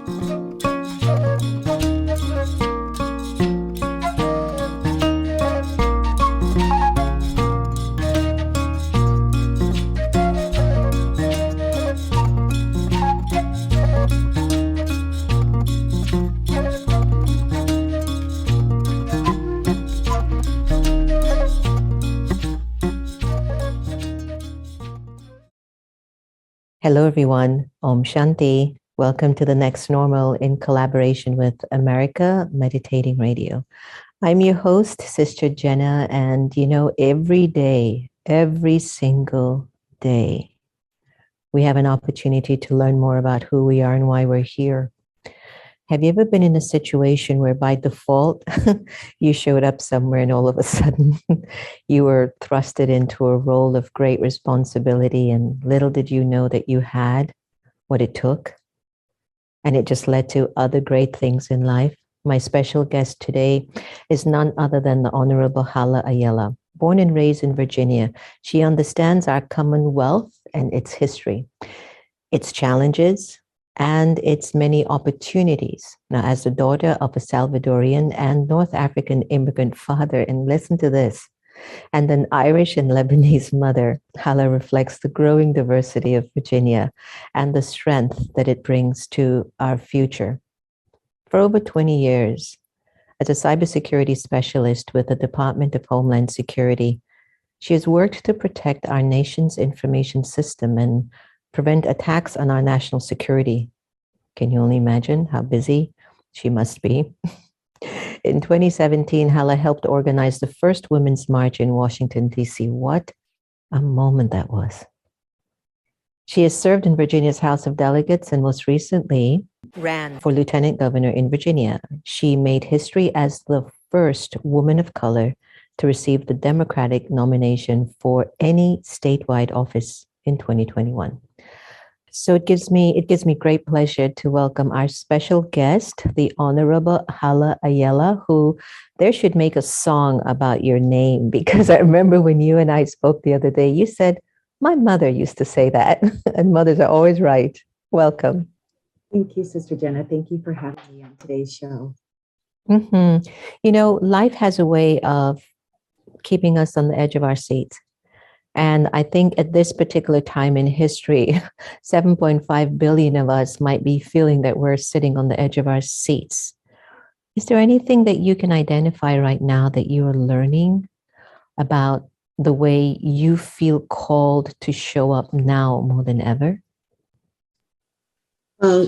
Hello, everyone. Om Shanti. Welcome to the next normal in collaboration with America Meditating Radio. I'm your host, Sister Jenna, and every day, every single day, we have an opportunity to learn more about who we are and why we're here. Have you ever been in a situation where by default, you showed up somewhere and all of a sudden you were thrusted into a role of great responsibility, and little did you know that you had what it took, and it just led to other great things in life? My special guest today is none other than the Honorable Hala Ayala. Born and raised in Virginia, she understands our Commonwealth and its history, its challenges, and its many opportunities. Now, as the daughter of a Salvadorian and North African immigrant father, and listen to this, and an Irish and Lebanese mother, Hala reflects the growing diversity of Virginia and the strength that it brings to our future. For over 20 years, as a cybersecurity specialist with the Department of Homeland Security, she has worked to protect our nation's information system and prevent attacks on our national security. Can you only imagine how busy she must be? In 2017, Hala helped organize the first Women's March in Washington, D.C. What a moment that was. She has served in Virginia's House of Delegates and most recently ran for Lieutenant Governor in Virginia. She made history as the first woman of color to receive the Democratic nomination for any statewide office in 2021. So it gives me great pleasure to welcome our special guest, the Honorable Hala Ayala, who there should make a song about your name, because I remember when you and I spoke the other day, you said, my mother used to say that, and mothers are always right. Welcome. Thank you, Sister Jenna. Thank you for having me on today's show. Life has a way of keeping us on the edge of our seats. And I think at this particular time in history, 7.5 billion of us might be feeling that we're sitting on the edge of our seats. Is there anything that you can identify right now that you are learning about the way you feel called to show up now more than ever? Well,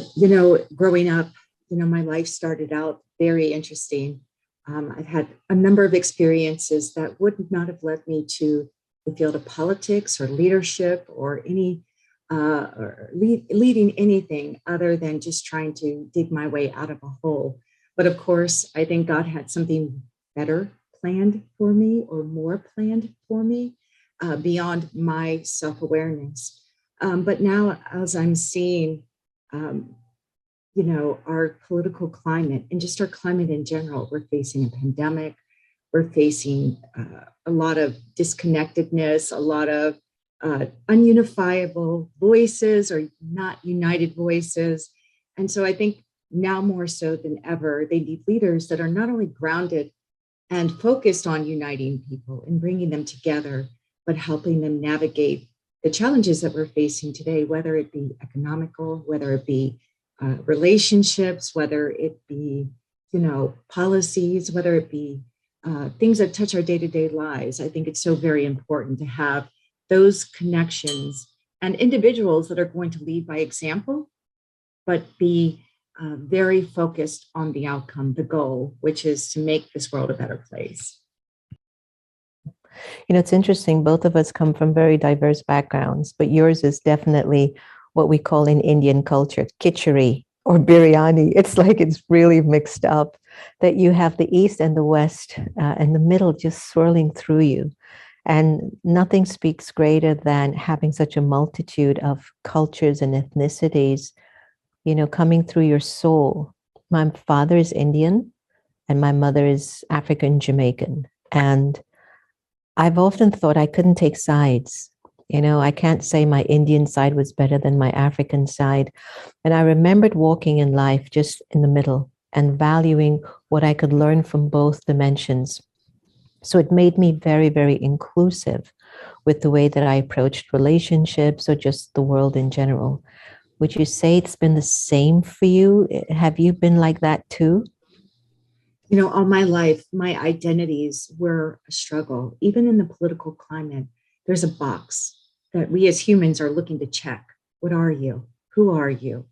growing up, my life started out very interesting. I've had a number of experiences that would not have led me to the field of politics or leadership or leading anything other than just trying to dig my way out of a hole. But of course, I think God had something better planned for me, or more planned for me, beyond my self-awareness. But now, as I'm seeing, our political climate and just our climate in general, we're facing a pandemic. We're facing a lot of disconnectedness, a lot of ununifiable voices or not united voices. And so I think now more so than ever, they need leaders that are not only grounded and focused on uniting people and bringing them together, but helping them navigate the challenges that we're facing today, whether it be economical, whether it be relationships, whether it be, policies, whether it be things that touch our day-to-day lives. I think it's so very important to have those connections and individuals that are going to lead by example, but be very focused on the outcome, the goal, which is to make this world a better place. It's interesting. Both of us come from very diverse backgrounds, but yours is definitely what we call in Indian culture, khichdi or biryani. It's like it's really mixed up, that you have the East and the West and the middle just swirling through you. And nothing speaks greater than having such a multitude of cultures and ethnicities, coming through your soul. My father is Indian and my mother is African Jamaican. And I've often thought I couldn't take sides. You know, I can't say my Indian side was better than my African side. And I remembered walking in life just in the middle and valuing what I could learn from both dimensions. So it made me very, very inclusive with the way that I approached relationships or just the world in general. Would you say it's been the same for you? Have you been like that too? You know, all my life, my identities were a struggle. Even in the political climate, there's a box that we as humans are looking to check. What are you? Who are you?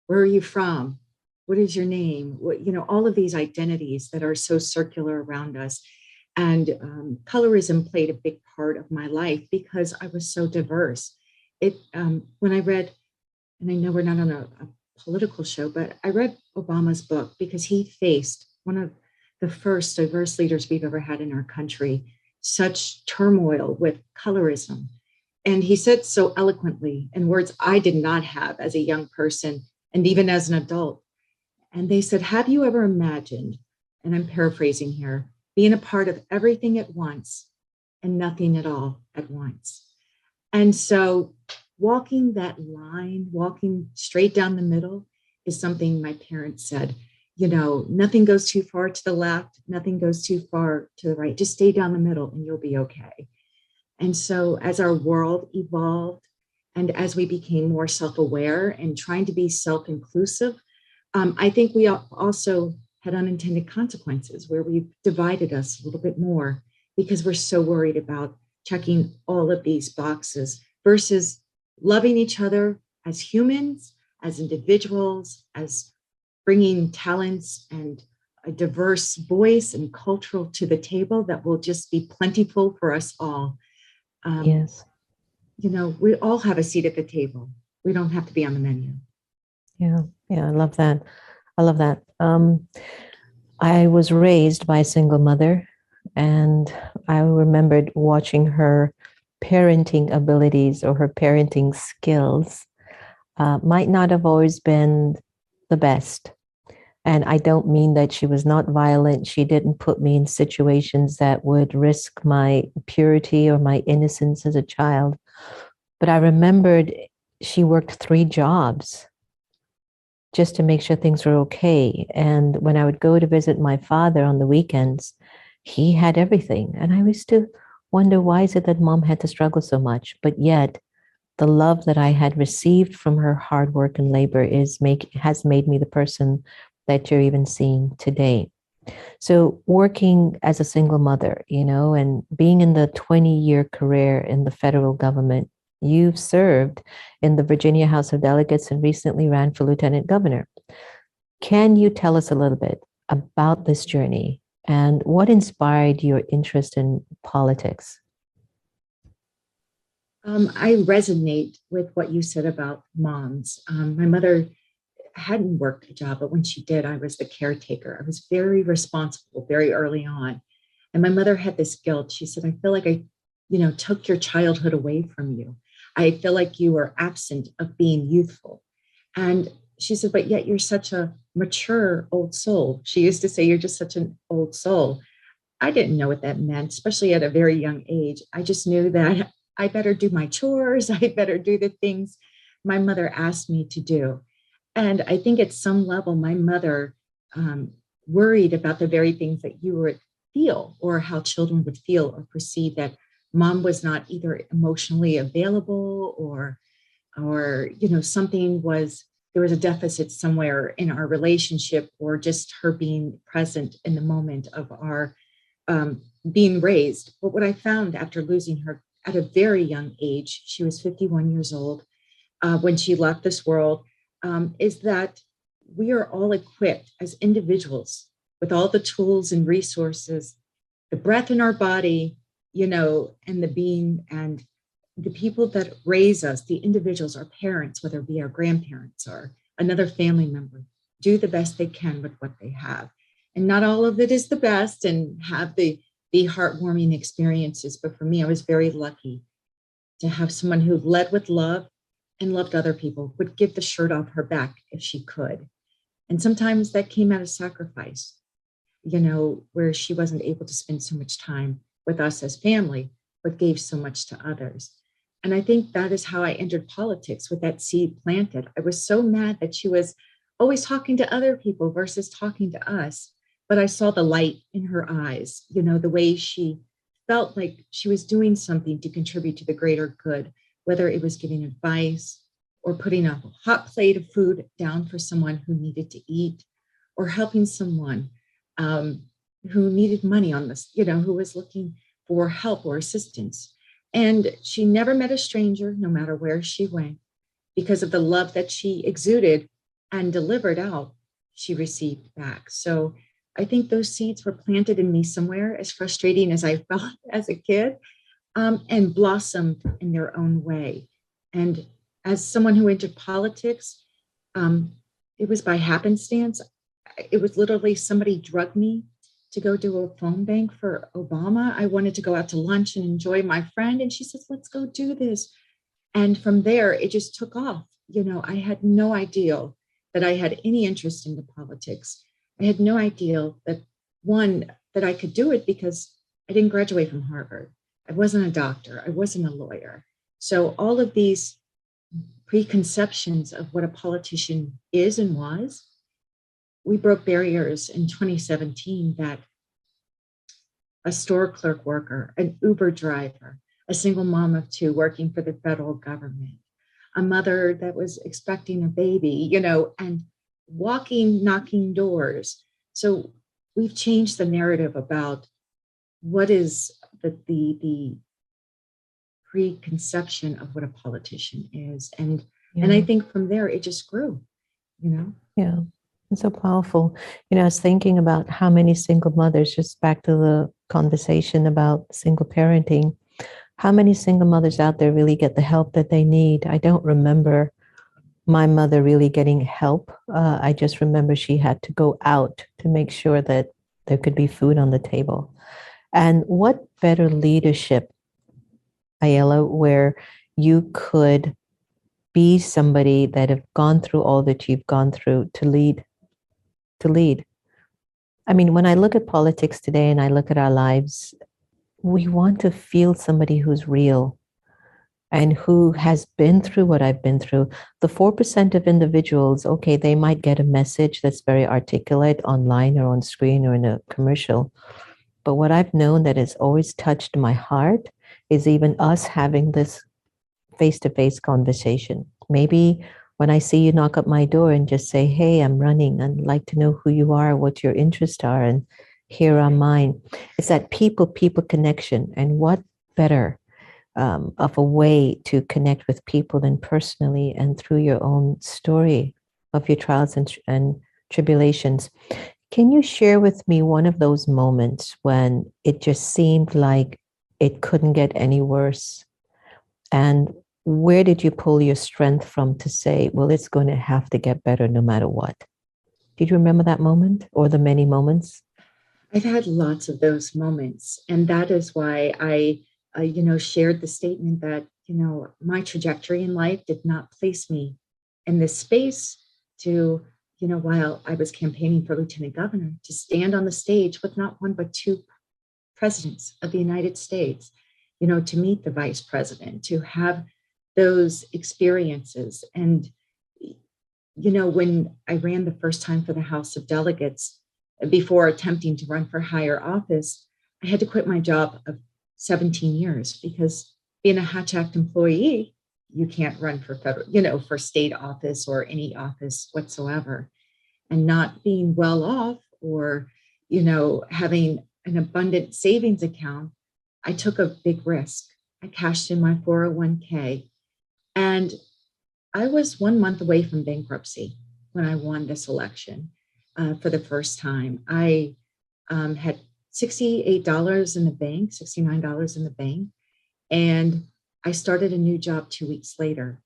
Where are you from? What is your name? What, you know, all of these identities that are so circular around us. And colorism played a big part of my life because I was so diverse. When I read, and I know we're not on a political show, but I read Obama's book because he faced one of the first diverse leaders we've ever had in our country, such turmoil with colorism. And he said so eloquently in words I did not have as a young person and even as an adult. And they said, have you ever imagined, and I'm paraphrasing here, being a part of everything at once and nothing at all at once? And so walking that line, walking straight down the middle is something my parents said, you know, nothing goes too far to the left, nothing goes too far to the right. Just stay down the middle and you'll be okay. And so as our world evolved and as we became more self-aware and trying to be self-inclusive, I think we also had unintended consequences where we've divided us a little bit more because we're so worried about checking all of these boxes versus loving each other as humans, as individuals, as bringing talents and a diverse voice and cultural to the table that will just be plentiful for us all. Um, Yes. you know, we all have a seat at the table. We don't have to be on the menu. Yeah. Yeah. I love that. I love that. I was raised by a single mother, and I remembered watching her parenting abilities or her parenting skills might not have always been the best. And I don't mean that she was not violent. She didn't put me in situations that would risk my purity or my innocence as a child. But I remembered she worked 3 jobs just to make sure things were okay. And when I would go to visit my father on the weekends, he had everything. And I used to wonder, why is it that mom had to struggle so much? But yet, the love that I had received from her hard work and labor has made me the person that you're even seeing today. So working as a single mother, you know, and being in the 20-year career in the federal government, you've served in the Virginia House of Delegates and recently ran for lieutenant governor. Can you tell us a little bit about this journey and what inspired your interest in politics? I resonate with what you said about moms. My mother hadn't worked a job, but when she did, I was the caretaker. I was very responsible very early on. And my mother had this guilt. She said, I feel like I, you know, took your childhood away from you. I feel like you were absent of being youthful. And she said, but yet you're such a mature old soul. She used to say, you're just such an old soul. I didn't know what that meant, especially at a very young age. I just knew that I better do my chores. I better do the things my mother asked me to do. And I think at some level, my mother worried about the very things that you would feel or how children would feel or perceive that mom was not either emotionally available or you know, something was, there was a deficit somewhere in our relationship or just her being present in the moment of our being raised. But what I found after losing her at a very young age, she was 51 years old when she left this world, is that we are all equipped as individuals with all the tools and resources, the breath in our body, you know, and the being and the people that raise us, the individuals, our parents, whether it be our grandparents or another family member, do the best they can with what they have. And not all of it is the best and have the heartwarming experiences. But for me, I was very lucky to have someone who led with love and loved other people, would give the shirt off her back if she could. And sometimes that came out of sacrifice, you know, where she wasn't able to spend so much time with us as family, but gave so much to others. And I think that is how I entered politics, with that seed planted. I was so mad that she was always talking to other people versus talking to us. But I saw the light in her eyes, the way she felt like she was doing something to contribute to the greater good, whether it was giving advice or putting a hot plate of food down for someone who needed to eat, or helping someone who needed money on this, who was looking for help or assistance. And she never met a stranger, no matter where she went, because of the love that she exuded and delivered out, she received back. So I think those seeds were planted in me somewhere, as frustrating as I felt as a kid, and blossomed in their own way. And as someone who entered politics, it was by happenstance. It was literally somebody drugged me to go do a phone bank for Obama. I wanted to go out to lunch and enjoy my friend. And she says, let's go do this. And from there, it just took off. I had no idea that I had any interest in the politics. I had no idea that I could do it, because I didn't graduate from Harvard. I wasn't a doctor. I wasn't a lawyer. So all of these preconceptions of what a politician is and was, we broke barriers in 2017 that a store clerk worker, an Uber driver, a single mom of two working for the federal government, a mother that was expecting a baby, and walking, knocking doors. So we've changed the narrative about what is the preconception of what a politician is. And I think from there, it just grew, Yeah. It's so powerful. I was thinking about how many single mothers, just back to the conversation about single parenting, how many single mothers out there really get the help that they need. I don't remember my mother really getting help. I just remember she had to go out to make sure that there could be food on the table. And what better leadership, Ayala, where you could be somebody that have gone through all that you've gone through to lead. I mean, when I look at politics today and I look at our lives, we want to feel somebody who's real and who has been through what I've been through. The 4% of individuals, okay, they might get a message that's very articulate online or on screen or in a commercial. But what I've known that has always touched my heart is even us having this face-to-face conversation. Maybe when I see you knock up my door and just say, hey, I'm running and like to know who you are, what your interests are, and here are mine. It's that people connection. And what better of a way to connect with people than personally and through your own story of your trials and tribulations. Can you share with me one of those moments when it just seemed like it couldn't get any worse? And where did you pull your strength from to say, well, it's going to have to get better no matter what? Did you remember that moment or the many moments? I've had lots of those moments. And that is why I shared the statement that, my trajectory in life did not place me in this space to, while I was campaigning for lieutenant governor, to stand on the stage with not one, but two presidents of the United States, to meet the vice president, to have those experiences. And, when I ran the first time for the House of Delegates, before attempting to run for higher office, I had to quit my job of 17 years, because being a Hatch Act employee, you can't run for federal, for state office or any office whatsoever. And not being well off or, having an abundant savings account, I took a big risk. I cashed in my 401k, and I was 1 month away from bankruptcy when I won this election for the first time. I had $68 in the bank, $69 in the bank. And I started a new job 2 weeks later.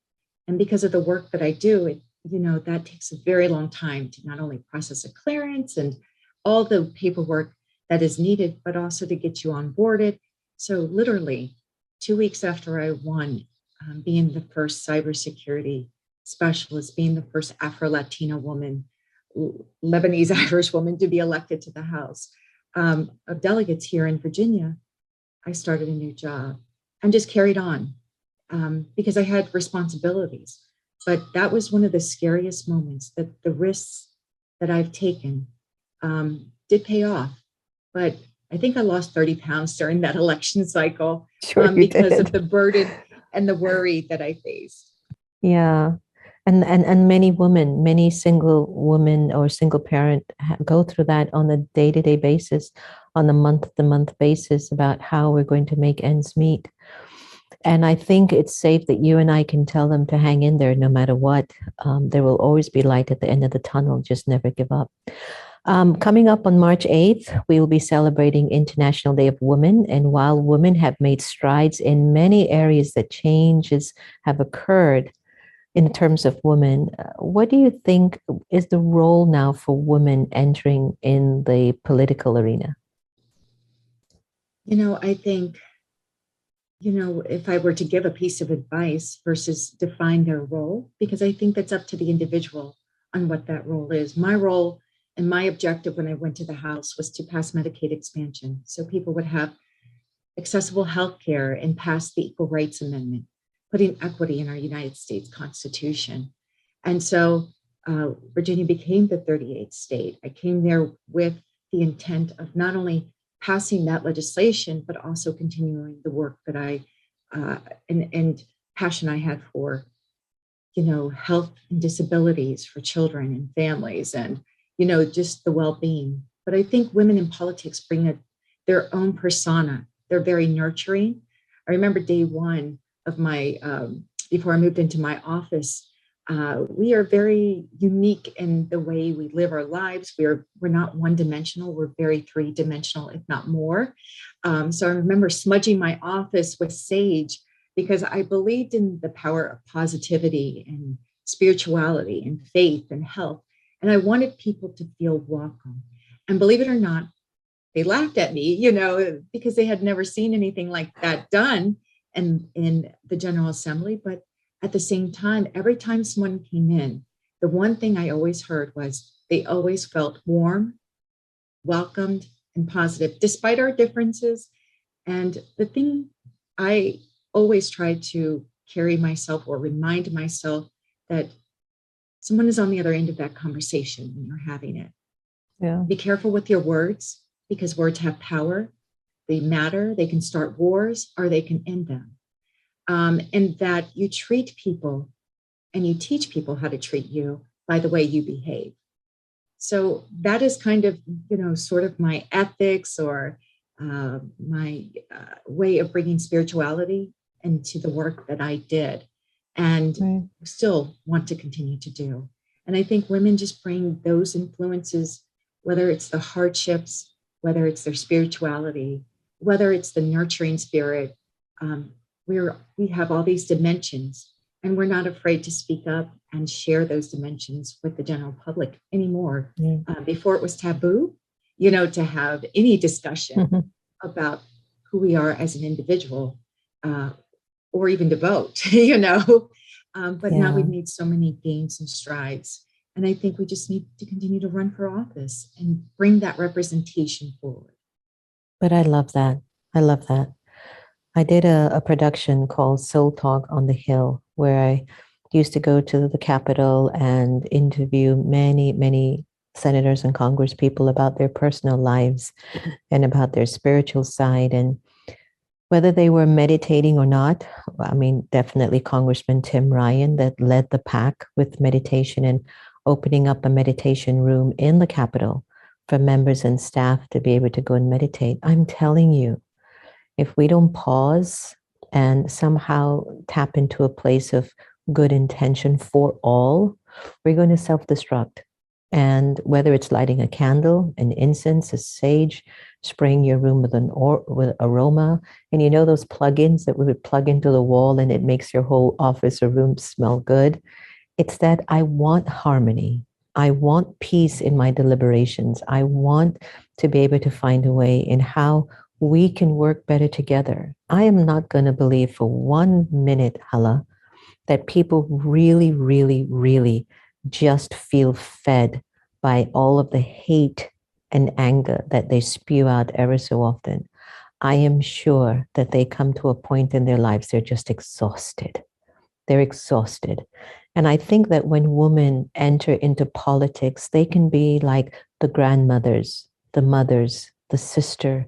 And because of the work that I do, that takes a very long time to not only process a clearance and all the paperwork that is needed, but also to get you onboarded. So literally 2 weeks after I won, being the first cybersecurity specialist, being the first Afro-Latina woman, Lebanese Irish woman to be elected to the House of Delegates here in Virginia, I started a new job and just carried on. because I had responsibilities. But that was one of the scariest moments, that the risks that I've taken did pay off. But I think I lost 30 pounds during that election cycle Sure you because of did. the burden and the worry that I faced. Yeah. And many women, many single women or single parent go through that on a day-to-day basis, on a month-to-month basis about how we're going to make ends meet. And I think it's safe that you and I can tell them to hang in there no matter what. There will always be light at the end of the tunnel. Just never give up. Coming up on March 8th, we will be celebrating International Day of Women. And while women have made strides in many areas that changes have occurred in terms of women, what do you think is the role now for women entering in the political arena? I think, if I were to give a piece of advice versus define their role, because I think that's up to the individual on what that role is. My role and my objective when I went to the House was to pass Medicaid expansion so people would have accessible health care and pass the Equal Rights Amendment, putting equity in our United States Constitution. And so Virginia became the 38th state. I came there with the intent of not only passing that legislation, but also continuing the work that I and passion I had for, health and disabilities for children and families, and just the well-being. But I think women in politics bring their own persona. They're very nurturing. I remember day one of my before I moved into my office. We are very unique in the way we live our lives. We're not one-dimensional. We're very three-dimensional, if not more. So I remember smudging my office with sage because I believed in the power of positivity and spirituality and faith and health. And I wanted people to feel welcome. And believe it or not, they laughed at me, because they had never seen anything like that done in the General Assembly. But at the same time, every time someone came in, the one thing I always heard was they always felt warm, welcomed, and positive, despite our differences. And the thing I always try to carry myself or remind myself that someone is on the other end of that conversation when you're having it. Yeah. Be careful with your words because words have power. They matter. They can start wars or they can end them. And that you treat people and you teach people how to treat you by the way you behave. So that is kind of, sort of my ethics or my way of bringing spirituality into the work that I did and still want to continue to do. And I think women just bring those influences, whether it's the hardships, whether it's their spirituality, whether it's the nurturing spirit. We have all these dimensions, and we're not afraid to speak up and share those dimensions with the general public anymore. Before it was taboo, to have any discussion about who we are as an individual, or even to vote, but now we've made so many gains and strides. And I think we just need to continue to run for office and bring that representation forward. But I love that. I love that. I did a production called Soul Talk on the Hill, where I used to go to the Capitol and interview many, many senators and Congress people about their personal lives and about their spiritual side. And whether they were meditating or not, I mean, definitely Congressman Tim Ryan that led the pack with meditation and opening up a meditation room in the Capitol for members and staff to be able to go and meditate. I'm telling you, if we don't pause and somehow tap into a place of good intention for all, we're going to self-destruct. And whether it's lighting a candle, an incense, a sage, spraying your room with aroma, and those plugins that we would plug into the wall and it makes your whole office or room smell good. It's that I want harmony. I want peace in my deliberations. I want to be able to find a way in how we can work better together. I am not going to believe for 1 minute, Hala, that people really, really, really just feel fed by all of the hate and anger that they spew out ever so often. I am sure that they come to a point in their lives, they're just exhausted. They're exhausted. And I think that when women enter into politics, they can be like the grandmothers, the mothers, the sister,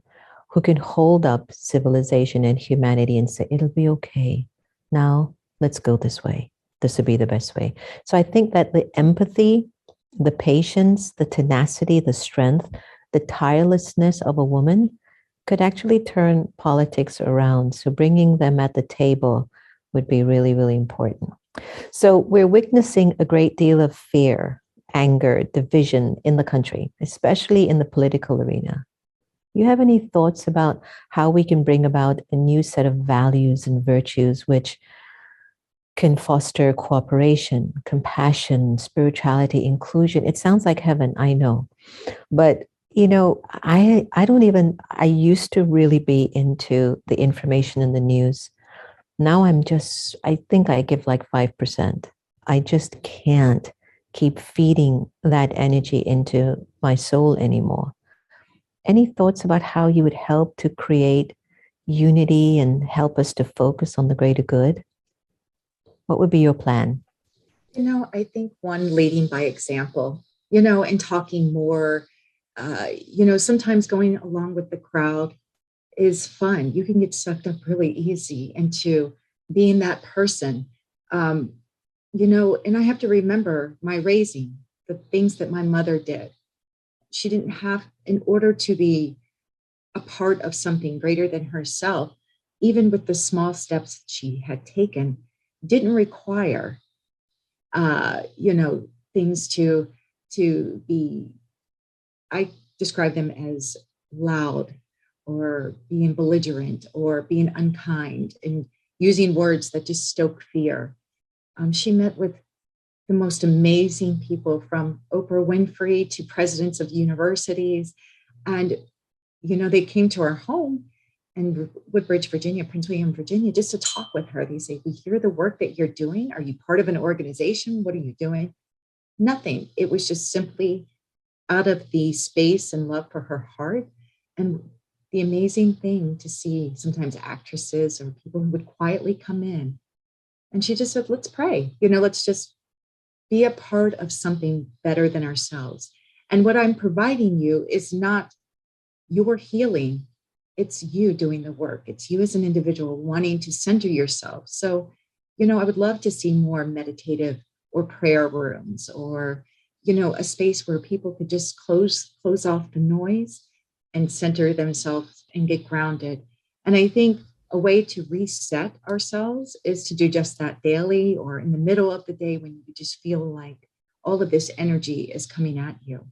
who can hold up civilization and humanity and say, it'll be okay. Now, let's go this way. This will be the best way. So I think that the empathy, the patience, the tenacity, the strength, the tirelessness of a woman could actually turn politics around. So bringing them at the table would be really, really important. So we're witnessing a great deal of fear, anger, division in the country, especially in the political arena. You have any thoughts about how we can bring about a new set of values and virtues which can foster cooperation, compassion, spirituality, inclusion? It sounds like heaven, I know. But I used to really be into the information in the news. Now I think I give like 5%. I just can't keep feeding that energy into my soul anymore. Any thoughts about how you would help to create unity and help us to focus on the greater good? What would be your plan? I think one leading by example, and talking more, sometimes going along with the crowd is fun. You can get sucked up really easy into being that person. And I have to remember my raising, the things that my mother did. She didn't have, in order to be a part of something greater than herself, even with the small steps she had taken, didn't require, things to be, I describe them as loud or being belligerent or being unkind and using words that just stoke fear. She met with the most amazing people, from Oprah Winfrey to presidents of universities. And, they came to our home in Woodbridge, Virginia, Prince William, Virginia, just to talk with her. They say, we hear the work that you're doing. Are you part of an organization? What are you doing? Nothing. It was just simply out of the space and love for her heart. And the amazing thing to see sometimes actresses or people who would quietly come in. And she just said, let's pray. Let's just be a part of something better than ourselves. And what I'm providing you is not your healing. It's you doing the work. It's you as an individual wanting to center yourself. So, I would love to see more meditative or prayer rooms, or, a space where people could just close off the noise and center themselves and get grounded. And I think a way to reset ourselves is to do just that daily, or in the middle of the day when you just feel like all of this energy is coming at you.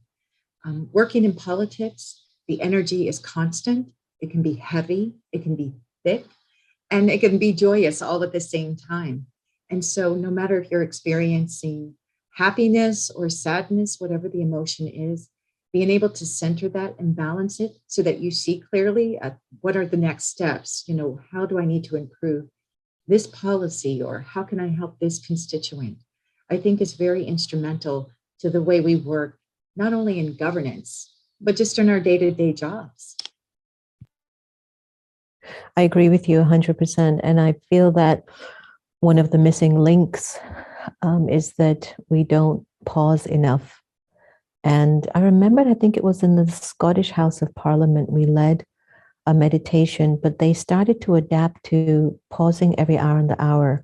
Working in politics, the energy is constant. It can be heavy, it can be thick, and it can be joyous all at the same time. And so no matter if you're experiencing happiness or sadness, whatever the emotion is, being able to center that and balance it so that you see clearly what are the next steps. How do I need to improve this policy, or how can I help this constituent? I think is very instrumental to the way we work, not only in governance, but just in our day-to-day jobs. I agree with you 100%. And I feel that one of the missing links is that we don't pause enough. And I remembered, I think it was in the Scottish House of Parliament, we led a meditation, but they started to adapt to pausing every hour on the hour.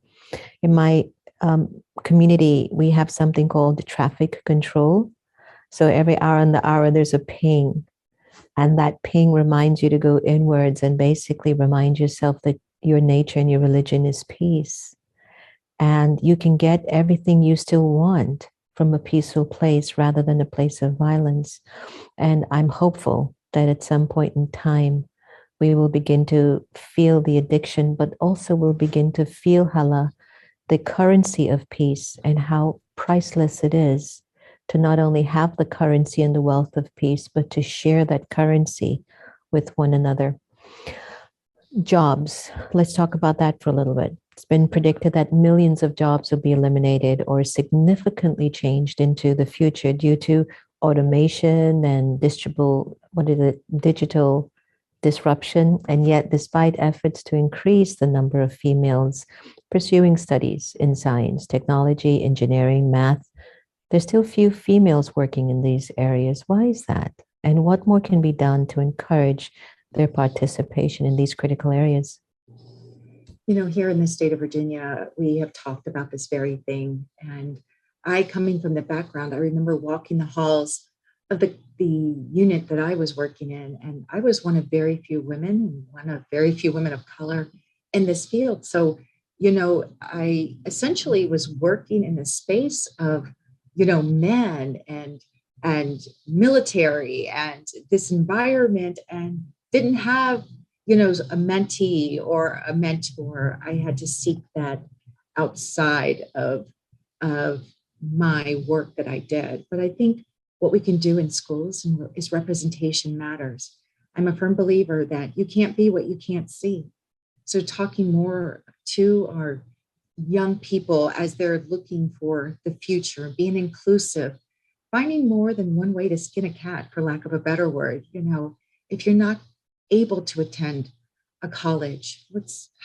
In my community, we have something called traffic control. So every hour on the hour, there's a ping. And that ping reminds you to go inwards and basically remind yourself that your nature and your religion is peace. And you can get everything you still want from a peaceful place rather than a place of violence. And I'm hopeful that at some point in time, we will begin to feel the addiction, but also will begin to feel, Hala, the currency of peace and how priceless it is to not only have the currency and the wealth of peace, but to share that currency with one another. Jobs, let's talk about that for a little bit. It's been predicted that millions of jobs will be eliminated or significantly changed into the future due to automation and digital disruption, and yet, despite efforts to increase the number of females pursuing studies in science, technology, engineering, math, there's still few females working in these areas. Why is that? And what more can be done to encourage their participation in these critical areas? Here in the state of Virginia, we have talked about this very thing. And I, coming from the background, I remember walking the halls of the unit that I was working in, and I was one of very few women and one of very few women of color in this field. So, I essentially was working in the space of, men and military and this environment, and didn't have a mentee or a mentor. I had to seek that outside of my work that I did. But I think what we can do in schools is representation matters. I'm a firm believer that you can't be what you can't see. So talking more to our young people as they're looking for the future, being inclusive, finding more than one way to skin a cat, for lack of a better word. If you're not able to attend a college,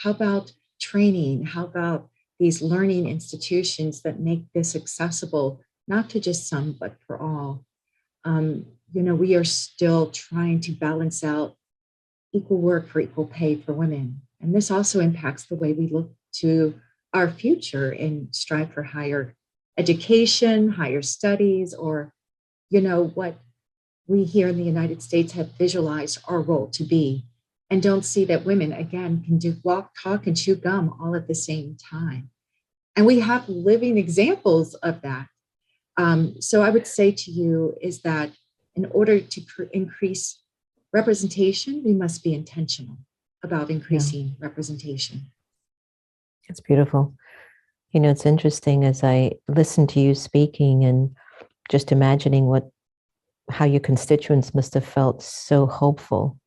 how about training? How about these learning institutions that make this accessible, not to just some, but for all? We are still trying to balance out equal work for equal pay for women. And this also impacts the way we look to our future and strive for higher education, higher studies, or, what we here in the United States have visualized our role to be, and don't see that women, again, can do walk, talk, and chew gum all at the same time. And we have living examples of that. So I would say to you is that in order to increase representation, we must be intentional about increasing representation. It's beautiful. It's interesting as I listen to you speaking and just imagining how your constituents must have felt so hopeful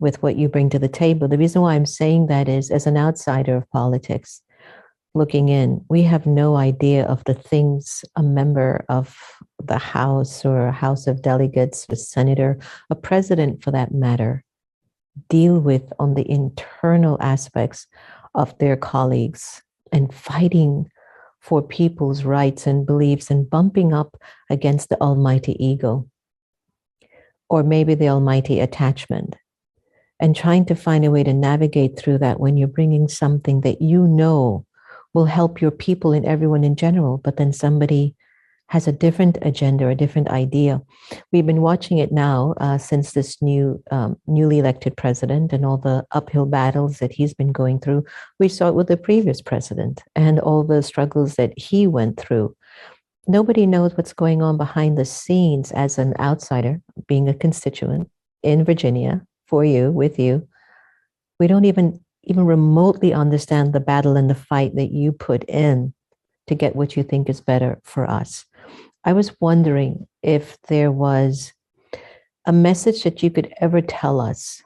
with what you bring to the table. The reason why I'm saying that is, as an outsider of politics, looking in, we have no idea of the things a member of the House or a House of Delegates, a senator, a president for that matter, deal with on the internal aspects of their colleagues and fighting for people's rights and beliefs and bumping up against the almighty ego, or maybe the almighty attachment, and trying to find a way to navigate through that when you're bringing something that will help your people and everyone in general, but then somebody has a different agenda or a different idea. We've been watching it now since this newly elected president and all the uphill battles that he's been going through. We saw it with the previous president and all the struggles that he went through. Nobody knows what's going on behind the scenes as an outsider, being a constituent in Virginia, for you, with you. We don't even remotely understand the battle and the fight that you put in to get what you think is better for us. I was wondering if there was a message that you could ever tell us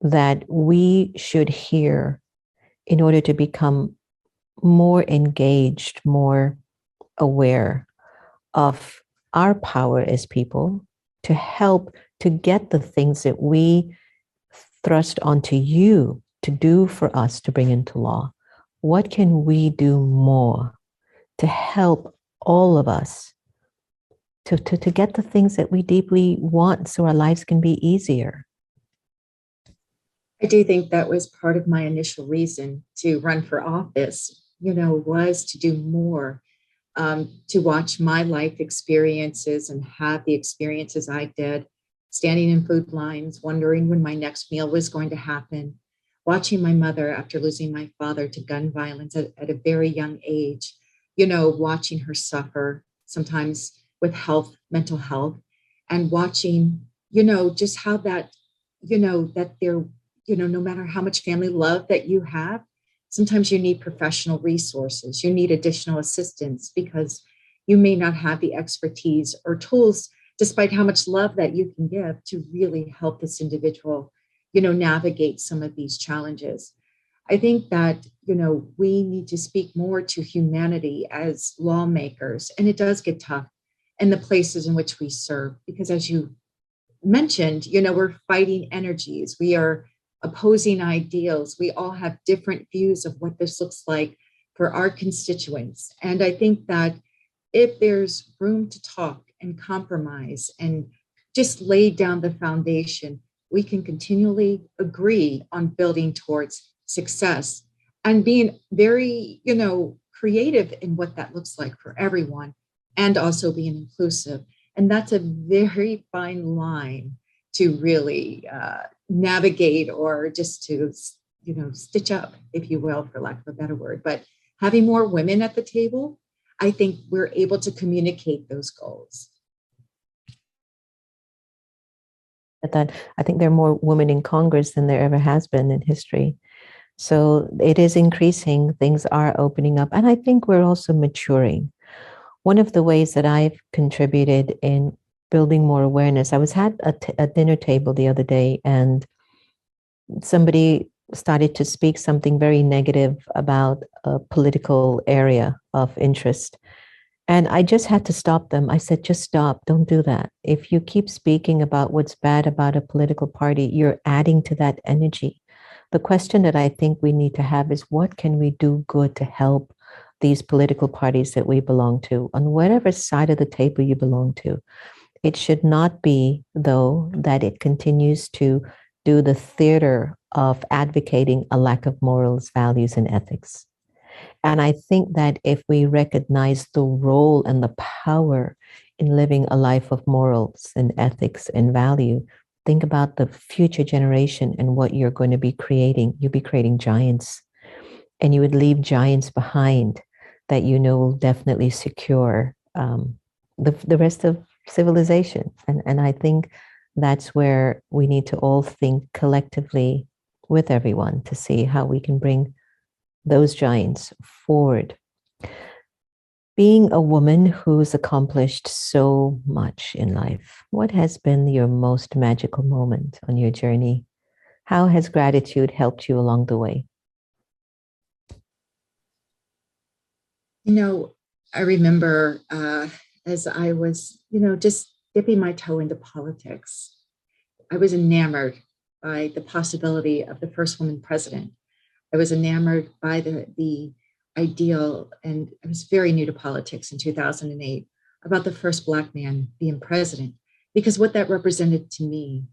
that we should hear in order to become more engaged, more aware of our power as people, to help to get the things that we thrust onto you to do for us to bring into law. What can we do more to help all of us to get the things that we deeply want so our lives can be easier? I do think that was part of my initial reason to run for office, was to do more, to watch my life experiences and have the experiences I did, standing in food lines, wondering when my next meal was going to happen, watching my mother after losing my father to gun violence at a very young age, watching her suffer, sometimes with mental health, and watching, just how that, that there, no matter how much family love that you have, sometimes you need professional resources, you need additional assistance because you may not have the expertise or tools, despite how much love that you can give, to really help this individual, navigate some of these challenges. I think that, we need to speak more to humanity as lawmakers, and it does get tough in the places in which we serve, because as you mentioned, we're fighting energies. We are opposing ideals. We all have different views of what this looks like for our constituents. And I think that if there's room to talk and compromise and just lay down the foundation, we can continually agree on building towards success and being very, creative in what that looks like for everyone, and also being inclusive. And that's a very fine line to really navigate, or just to, stitch up, if you will, for lack of a better word. But having more women at the table, I think we're able to communicate those goals. That I think there are more women in Congress than there ever has been in history. So it is increasing, things are opening up, and I think we're also maturing. One of the ways that I've contributed in building more awareness, I was at a dinner table the other day, and somebody started to speak something very negative about a political area of interest. And I just had to stop them. I said, just stop, don't do that. If you keep speaking about what's bad about a political party, you're adding to that energy. The question that I think we need to have is, what can we do good to help these political parties that we belong to, on whatever side of the table you belong to? It should not be, though, that it continues to do the theater of advocating a lack of morals, values, and ethics. And I think that if we recognize the role and the power in living a life of morals and ethics and value, think about the future generation and what you're going to be creating. You'll be creating giants, and you would leave giants behind that will definitely secure the rest of civilization. And I think that's where we need to all think collectively with everyone to see how we can bring those giants forward. Being a woman who's accomplished so much in life, what has been your most magical moment on your journey? How has gratitude helped you along the way? I remember as I was, just dipping my toe into politics, I was enamored by the possibility of the first woman president. I was enamored by the ideal, and I was very new to politics in 2008, about the first Black man being president, because what that represented to me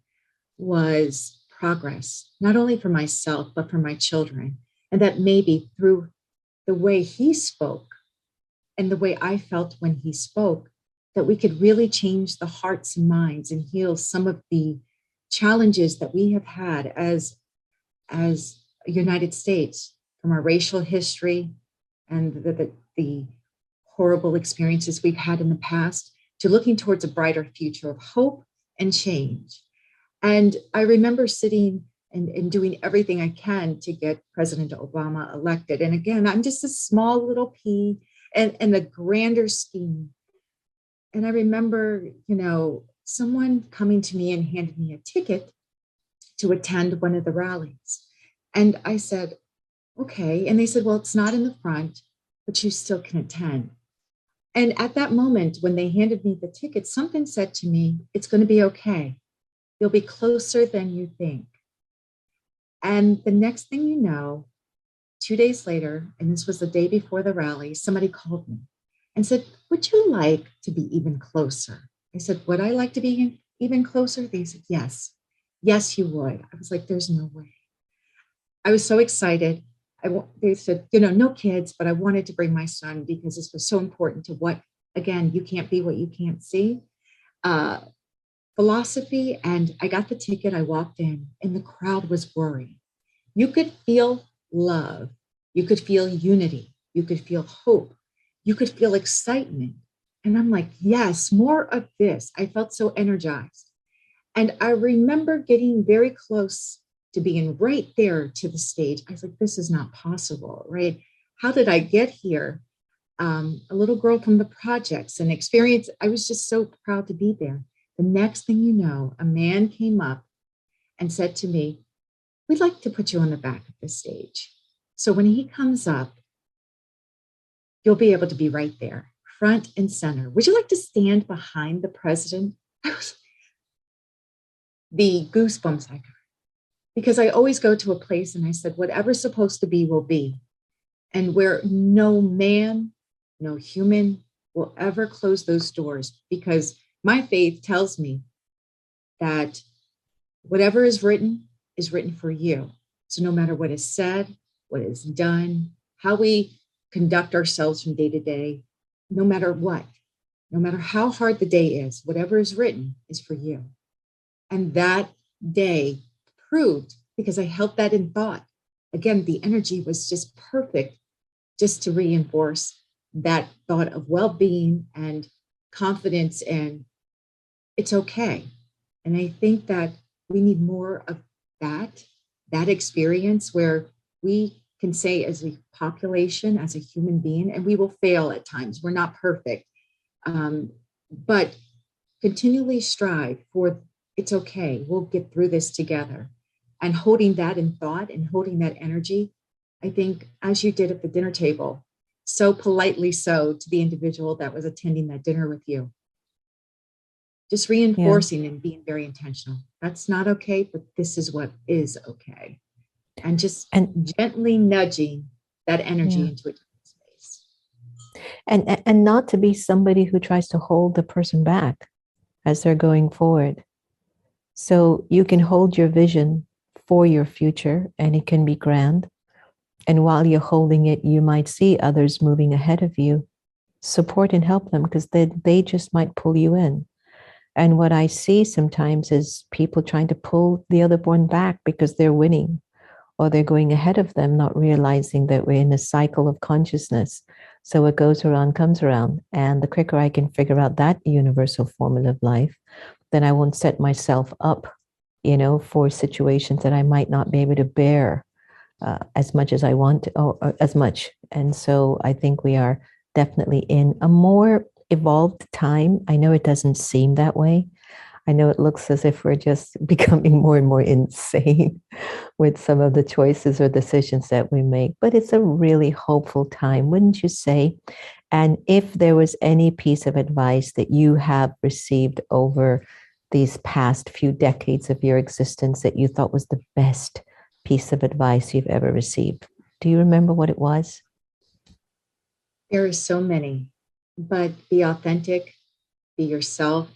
was progress, not only for myself, but for my children. And that maybe through the way he spoke and the way I felt when he spoke, that we could really change the hearts and minds and heal some of the challenges that we have had as United States, from our racial history and the horrible experiences we've had in the past, to looking towards a brighter future of hope and change. And I remember sitting and doing everything I can to get President Obama elected. And again, I'm just a small little pea in the grander scheme. And I remember, someone coming to me and handed me a ticket to attend one of the rallies. And I said, okay. And they said, well, it's not in the front, but you still can attend. And at that moment, when they handed me the ticket, something said to me, it's going to be okay. You'll be closer than you think. And the next thing you know, 2 days later, and this was the day before the rally, somebody called me and said, would you like to be even closer? I said, would I like to be even closer? They said, yes. Yes, you would. I was like, there's no way. I was so excited. They said, no kids, but I wanted to bring my son because this was so important to what, again, you can't be what you can't see. Philosophy. And I got the ticket. I walked in and the crowd was worried. You could feel love. You could feel unity. You could feel hope. You could feel excitement. And I'm like, yes, more of this. I felt so energized. And I remember getting very close to being right there to the stage. I was like, this is not possible, right? How did I get here? A little girl from the projects and experience. I was just so proud to be there. The next thing you know, a man came up and said to me, we'd like to put you on the back of the stage. So when he comes up, you'll be able to be right there, front and center. Would you like to stand behind the president? the goosebumps I got, because I always go to a place and I said, whatever's supposed to be will be. And where no man, no human will ever close those doors, because my faith tells me that whatever is written for you. So no matter what is said, what is done, how we conduct ourselves from day to day, no matter what, no matter how hard the day is, whatever is written is for you. And that day proved, because I held that in thought. Again, the energy was just perfect, just to reinforce that thought of well-being and confidence, and it's okay. And I think that we need more of that experience where we can say, as a population, as a human being, and we will fail at times. We're not perfect, but continually strive for, it's okay. We'll get through this together. And holding that in thought and holding that energy, I think, as you did at the dinner table, so politely so, to the individual that was attending that dinner with you, just Yeah. reinforcing and being very intentional. That's not okay, but this is what is okay. And just And gently nudging that energy yeah. into a different space. And not to be somebody who tries to hold the person back as they're going forward. So you can hold your vision for your future and it can be grand. And while you're holding it, you might see others moving ahead of you. Support and help them, because they just might pull you in. And what I see sometimes is people trying to pull the other one back because they're winning or they're going ahead of them, not realizing that we're in a cycle of consciousness. So what goes around comes around. And the quicker I can figure out that universal formula of life, then I won't set myself up, for situations that I might not be able to bear as much as I want, or as much. And so I think we are definitely in a more evolved time. I know it doesn't seem that way. I know it looks as if we're just becoming more and more insane with some of the choices or decisions that we make, but it's a really hopeful time, wouldn't you say? And if there was any piece of advice that you have received over these past few decades of your existence that you thought was the best piece of advice you've ever received, do you remember what it was? There are so many, but be authentic, be yourself,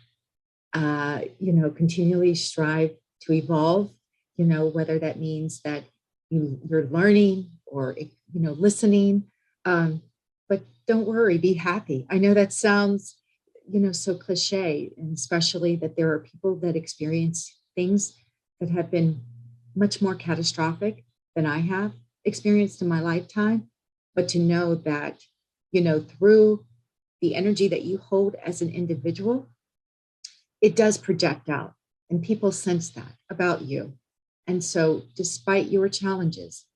continually strive to evolve, whether that means that you're learning or, listening. But don't worry, be happy. I know that sounds, so cliche, and especially that there are people that experience things that have been much more catastrophic than I have experienced in my lifetime. But to know that, through the energy that you hold as an individual, it does project out, and people sense that about you. And so, despite your challenges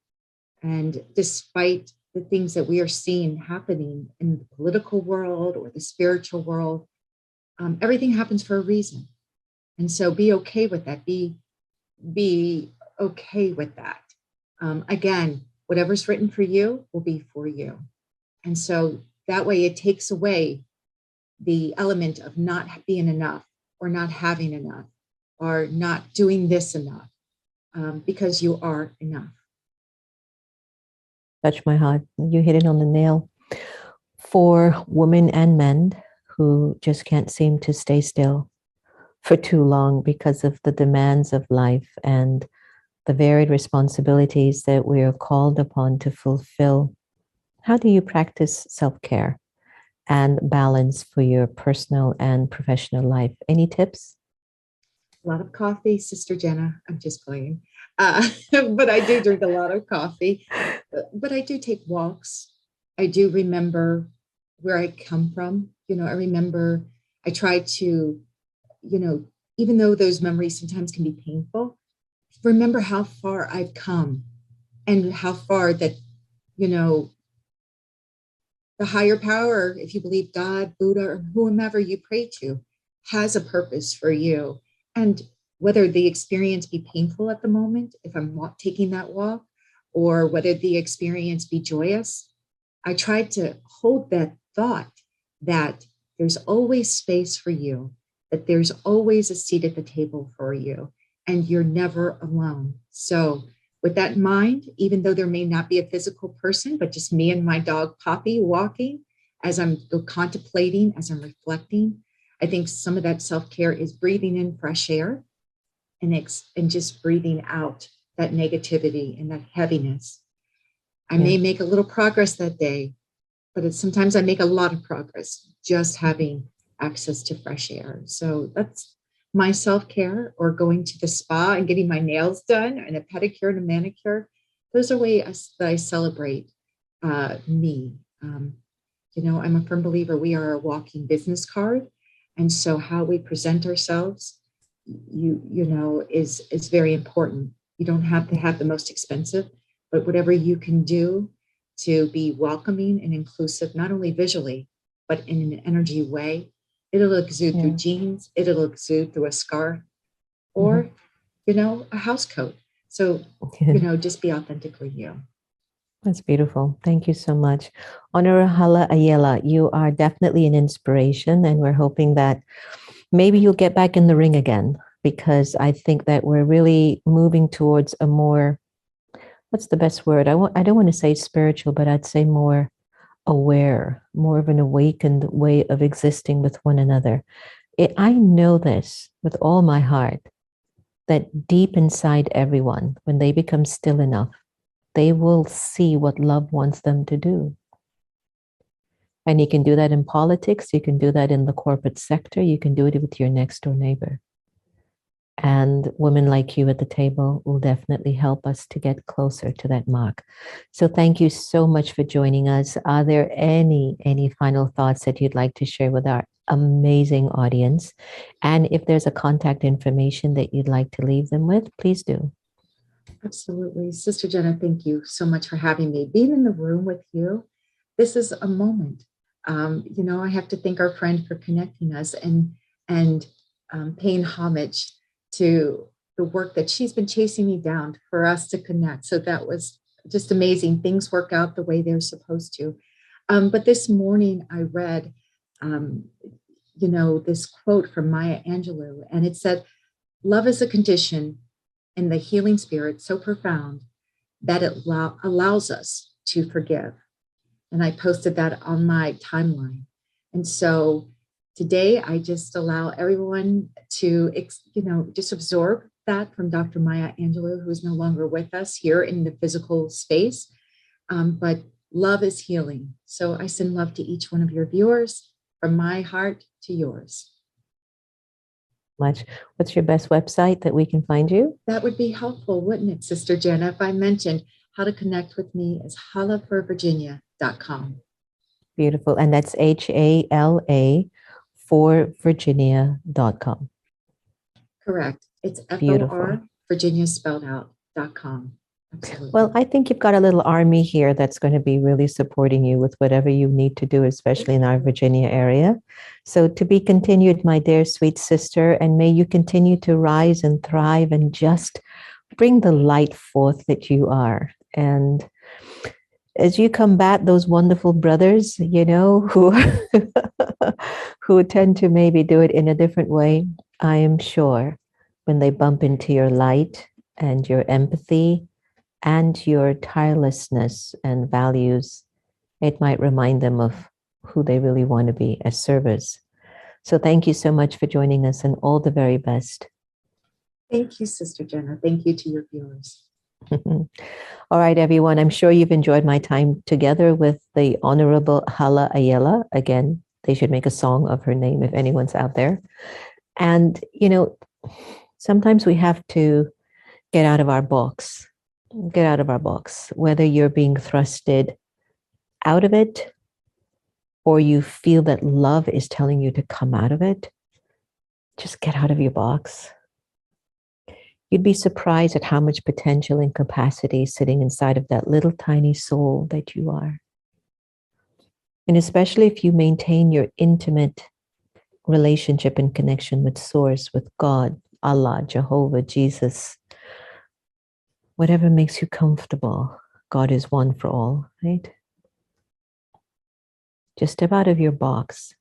and despite the things that we are seeing happening in the political world or the spiritual world, everything happens for a reason. And so, be okay with that. Be okay with that. Again, whatever's written for you will be for you. And so that way it takes away the element of not being enough or not having enough or not doing this enough, because you are enough. Touch my heart. You hit it on the nail. For women and men who just can't seem to stay still for too long because of the demands of life and the varied responsibilities that we are called upon to fulfill, how do you practice self-care and balance for your personal and professional life? Any tips? A lot of coffee, Sister Jenna. I'm just playing. But I do drink a lot of coffee. But I do take walks. I do remember where I come from. I remember I try to, even though those memories sometimes can be painful, remember how far I've come and how far that, you know, the higher power, if you believe God, Buddha, or whomever you pray to, has a purpose for you. And whether the experience be painful at the moment, if I'm taking that walk, or whether the experience be joyous, I try to hold that thought that there's always space for you, that there's always a seat at the table for you. and you're never alone. So with that in mind, even though there may not be a physical person, but just me and my dog Poppy walking, as I'm contemplating, as I'm reflecting, I think some of that self-care is breathing in fresh air and just breathing out that negativity and that heaviness. I may make a little progress that day, but sometimes I make a lot of progress just having access to fresh air. So that's my self-care, or going to the spa and getting my nails done and a pedicure and a manicure. Those are ways that I celebrate me. I'm a firm believer we are a walking business card. And so how we present ourselves, is very important. You don't have to have the most expensive, but whatever you can do to be welcoming and inclusive, not only visually, but in an energy way. It'll exude through jeans, it'll exude through a scarf, or, a house coat. So, just be authentically you. That's beautiful. Thank you so much. Honorable Hala Ayala, you are definitely an inspiration, and we're hoping that maybe you'll get back in the ring again, because I think that we're really moving towards a more, what's the best word? I don't want to say spiritual, but I'd say more aware, more of an awakened way of existing with one another. I know this with all my heart, that deep inside everyone, when they become still enough, they will see what love wants them to do. And you can do that in politics, you can do that in the corporate sector, you can do it with your next door neighbor. And women like you at the table will definitely help us to get closer to that mark. So thank you so much for joining us. Are there any final thoughts that you'd like to share with our amazing audience? And if there's a contact information that you'd like to leave them with, please do. Absolutely. Sister Jenna, thank you so much for having me. Being in the room with you, this is a moment. I have to thank our friend for connecting us and paying homage to the work that she's been chasing me down for us to connect. So that was just amazing. Things work out the way they're supposed to. But this morning I read, this quote from Maya Angelou, and it said, "Love is a condition in the healing spirit so profound that it allows us to forgive." And I posted that on my timeline. And so today, I just allow everyone to, just absorb that from Dr. Maya Angelou, who is no longer with us here in the physical space. But love is healing. So I send love to each one of your viewers, from my heart to yours. Much. What's your best website that we can find you? That would be helpful, wouldn't it, Sister Jenna? If I mentioned how to connect with me is halaforvirginia.com. Beautiful. And that's HALA for Virginia.com. Correct. It's FOR Virginia spelled out.com. Absolutely. Well, I think you've got a little army here that's going to be really supporting you with whatever you need to do, especially in our Virginia area. So to be continued, my dear sweet sister, and may you continue to rise and thrive and just bring the light forth that you are. And as you combat those wonderful brothers, who who tend to maybe do it in a different way, I am sure when they bump into your light and your empathy and your tirelessness and values, it might remind them of who they really want to be as servers. So thank you so much for joining us, and all the very best. Thank you, Sister Jenna. Thank you to your viewers. All right, everyone. I'm sure you've enjoyed my time together with the Honorable Hala Ayala. Again, they should make a song of her name if anyone's out there. And, sometimes we have to get out of our box. Get out of our box, whether you're being thrusted out of it or you feel that love is telling you to come out of it. Just get out of your box. You'd be surprised at how much potential and capacity is sitting inside of that little tiny soul that you are. And especially if you maintain your intimate relationship and connection with Source, with God, Allah, Jehovah, Jesus, whatever makes you comfortable, God is one for all, right? Just step out of your box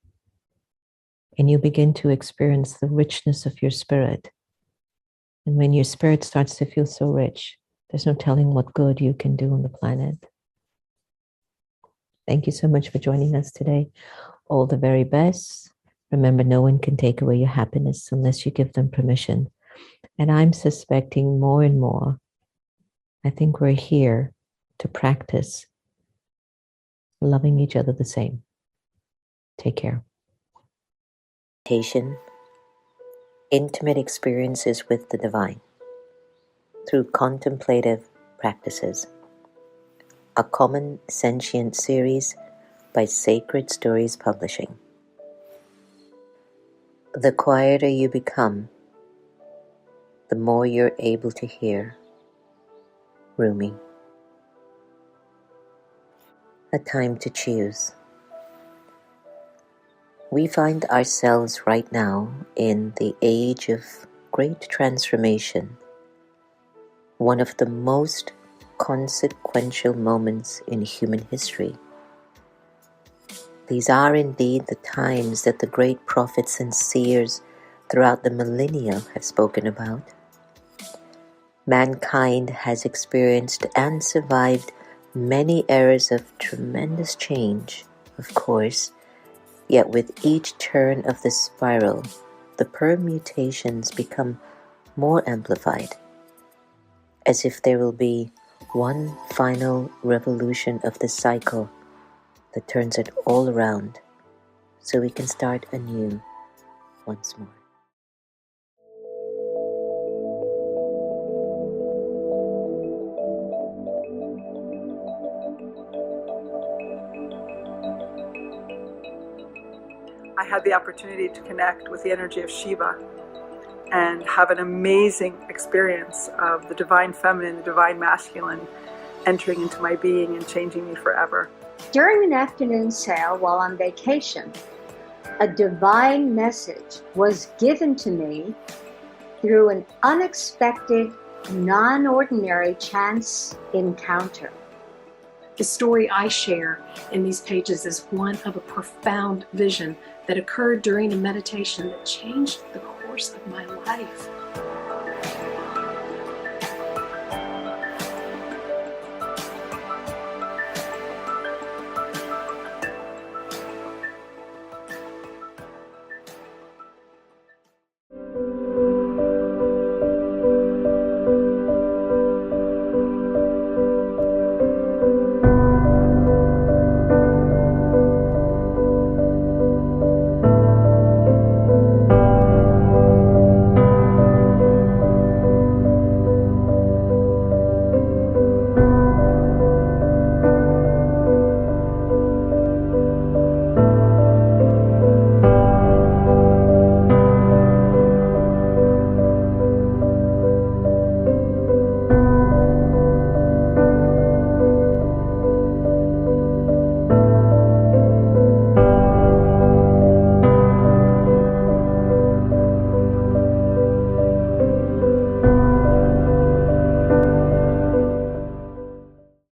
and you begin to experience the richness of your spirit. And when your spirit starts to feel so rich, there's no telling what good you can do on the planet. Thank you so much for joining us today. All the very best. Remember, no one can take away your happiness unless you give them permission. And I'm suspecting more and more, I think we're here to practice loving each other the same. Take care. Meditation, intimate experiences with the divine through contemplative practices. A common sentient series by Sacred Stories Publishing. The quieter you become, the more you're able to hear. Rumi. A time to choose. We find ourselves right now in the age of great transformation, one of the most consequential moments in human history. These are indeed the times that the great prophets and seers throughout the millennia have spoken about. Mankind has experienced and survived many eras of tremendous change, of course, yet with each turn of the spiral, the permutations become more amplified, as if there will be one final revolution of the cycle that turns it all around, so we can start anew once more. I had the opportunity to connect with the energy of Shiva and have an amazing experience of the divine feminine, the divine masculine entering into my being and changing me forever. During an afternoon sail while on vacation, a divine message was given to me through an unexpected, non-ordinary chance encounter. The story I share in these pages is one of a profound vision that occurred during a meditation that changed the course of my life.